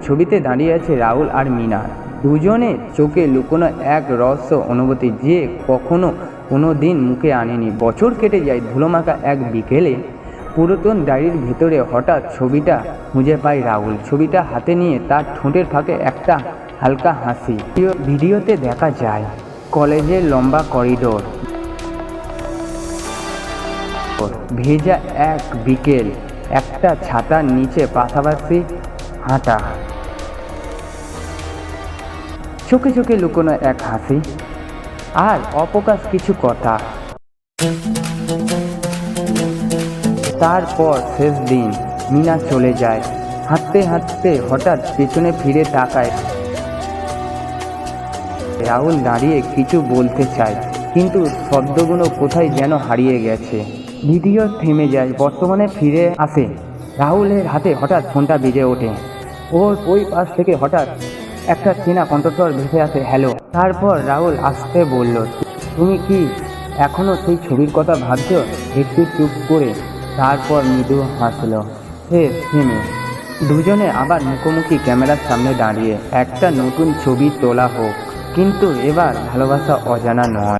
ছবিতে দাঁড়িয়ে আছে রাহুল আর মীনা। দুজনের চোখে লুকোনো এক রহস্য অনুভূতি যে কখনো কোনো দিন মুখে আনেনি। বছর কেটে যায়, ধুলোমাখা এক বিকেলে পুরাতন ডায়েরির ভেতরে হঠাৎ ছবিটা খুঁজে পায় রাহুল। ছবিটা হাতে নিয়ে তার ঠোঁটের ফাঁকে একটা হালকা হাসি। ভিডিওতে দেখা যায় কলেজের লম্বা করিডোর, ভেজা এক বিকেল, একটা ছাতার নিচে পাশাপাশি হাঁটা, চোখে চোখে লুকোনো এক হাসি আর অপ্রকাশ কিছু কথা। তারপর শেষ দিন, মীনা চলে যায়। হাঁটতে হাঁটতে হঠাৎ পেছনে ফিরে তাকায়। রাহুল দাঁড়িয়ে কিছু বলতে চায়, কিন্তু শব্দগুলো কোথায় যেন হারিয়ে গেছে। ভিডিও থেমে যায়। বর্তমানে ফিরে আসে। রাহুলের হাতে হঠাৎ ফোনটা বেজে ওঠে। ওর ওই পাশ থেকে হঠাৎ একটা চেনা কণ্ঠস্বর ভেসে আসে, হ্যালো। তারপর রাহুল আসতে বলল, তুমি কি এখনো সেই ছবির কথা ভাবছো? একটু চুপ করে তারপর মৃদু হাসলো। সে থেমে। দুজনে আবার মুখোমুখি ক্যামেরার সামনে দাঁড়িয়ে। একটা নতুন ছবি তোলা হোক, কিন্তু এবার ভালোবাসা অজানা নয়।